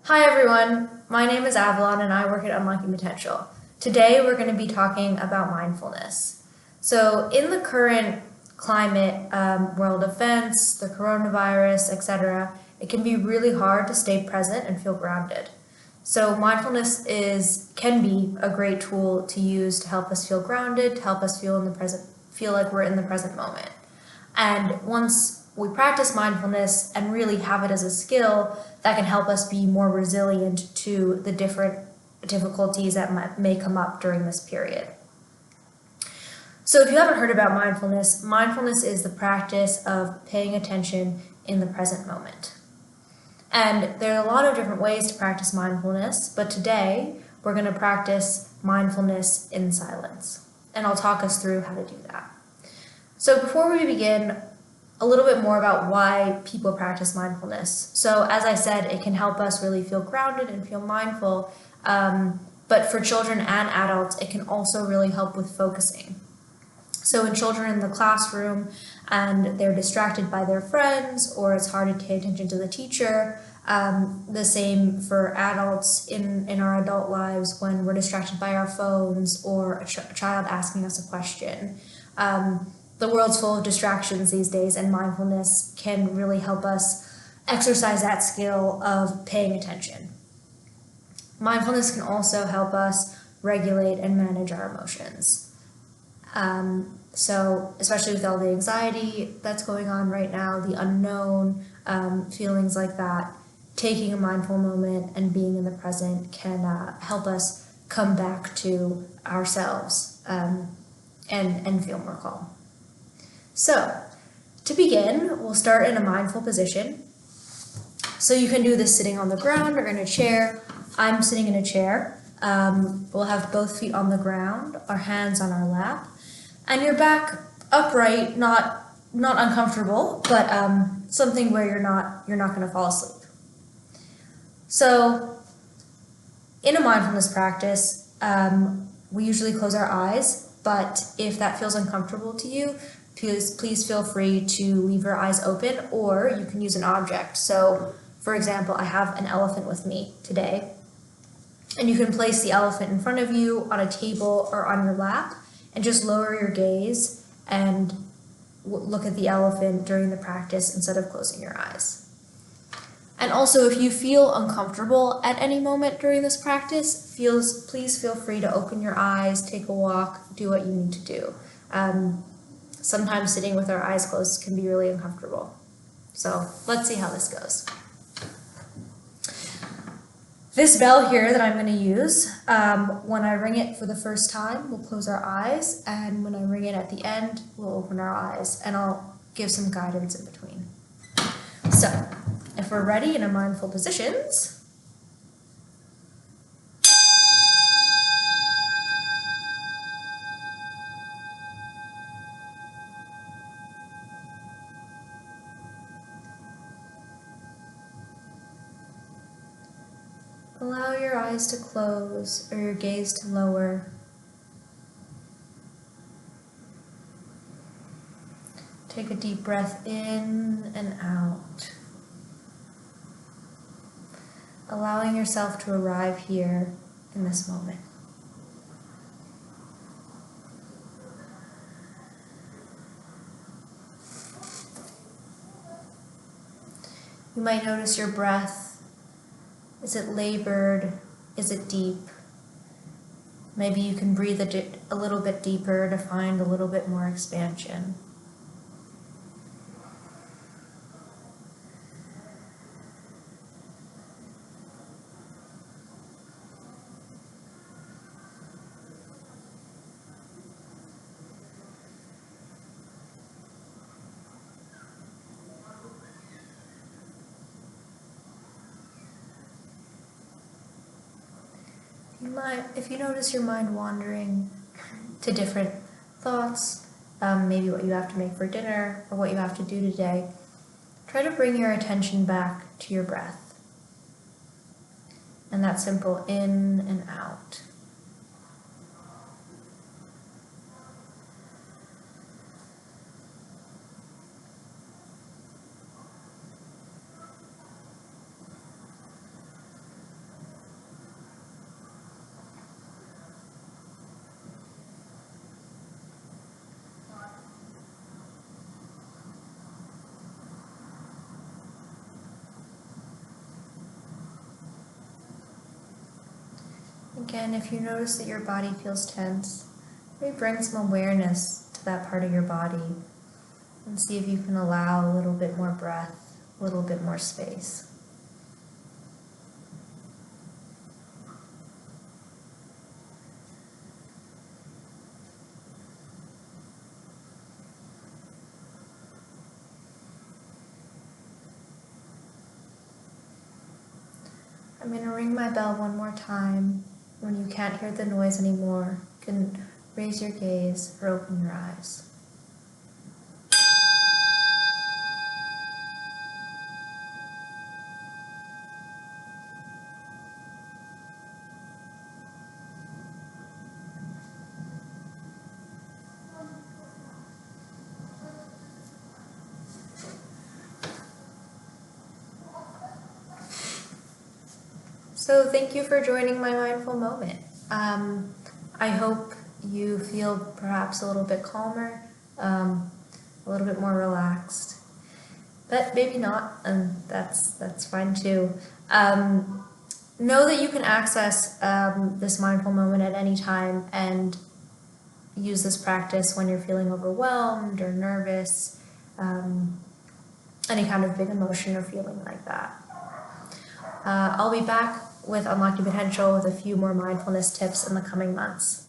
Hi everyone, my name is Avalon and I work at Unlocking Potential. Today we're going to be talking about mindfulness. So in the current climate, world events, the coronavirus, etc., it can be really hard to stay present and feel grounded. So mindfulness can be a great tool to use to help us feel grounded, to help us feel like we're in the present moment. And once we practice mindfulness and really have it as a skill, that can help us be more resilient to the different difficulties that may come up during this period. So if you haven't heard about mindfulness, mindfulness is the practice of paying attention in the present moment. And there are a lot of different ways to practice mindfulness, but today we're going to practice mindfulness in silence. And I'll talk us through how to do that. So before we begin, a little bit more about why people practice mindfulness. So as I said, it can help us really feel grounded and feel mindful, but for children and adults, it can also really help with focusing. So when children in the classroom and they're distracted by their friends, or it's hard to pay attention to the teacher, the same for adults in our adult lives when we're distracted by our phones or a child asking us a question. The world's full of distractions these days, and mindfulness can really help us exercise that skill of paying attention. Mindfulness can also help us regulate and manage our emotions. So especially with all the anxiety that's going on right now, the unknown, feelings like that, taking a mindful moment and being in the present can help us come back to ourselves and feel more calm. So, to begin, we'll start in a mindful position. So you can do this sitting on the ground or in a chair. I'm sitting in a chair. We'll have both feet on the ground, our hands on our lap, and your back upright, not uncomfortable, but something where you're not going to fall asleep. So, in a mindfulness practice, we usually close our eyes, but if that feels uncomfortable to you, please feel free to leave your eyes open, or you can use an object. So, for example, I have an elephant with me today, and you can place the elephant in front of you on a table or on your lap, and just lower your gaze and look at the elephant during the practice instead of closing your eyes. And also, if you feel uncomfortable at any moment during this practice, please feel free to open your eyes, take a walk, do what you need to do. Sometimes sitting with our eyes closed can be really uncomfortable. So let's see how this goes. This bell here that I'm going to use, when I ring it for the first time, we'll close our eyes, and when I ring it at the end, we'll open our eyes, and I'll give some guidance in between. So, if we're ready in a mindful positions, allow your eyes to close or your gaze to lower. Take a deep breath in and out. Allowing yourself to arrive here in this moment. You might notice your breath. Is it labored? Is it deep? Maybe you can breathe a little bit deeper to find a little bit more expansion. If you notice your mind wandering to different thoughts, maybe what you have to make for dinner or what you have to do today, try to bring your attention back to your breath. And that's simple, in and out. again, if you notice that your body feels tense, maybe bring some awareness to that part of your body and see if you can allow a little bit more breath, a little bit more space. I'm going to ring my bell one more time. When you can't hear the noise anymore, you can raise your gaze or open your eyes. So thank you for joining my mindful moment. I hope you feel perhaps a little bit calmer, a little bit more relaxed, but maybe not, and that's fine too. Know that you can access this mindful moment at any time and use this practice when you're feeling overwhelmed or nervous, any kind of big emotion or feeling like that. I'll be back with Unlock Your Potential with a few more mindfulness tips in the coming months.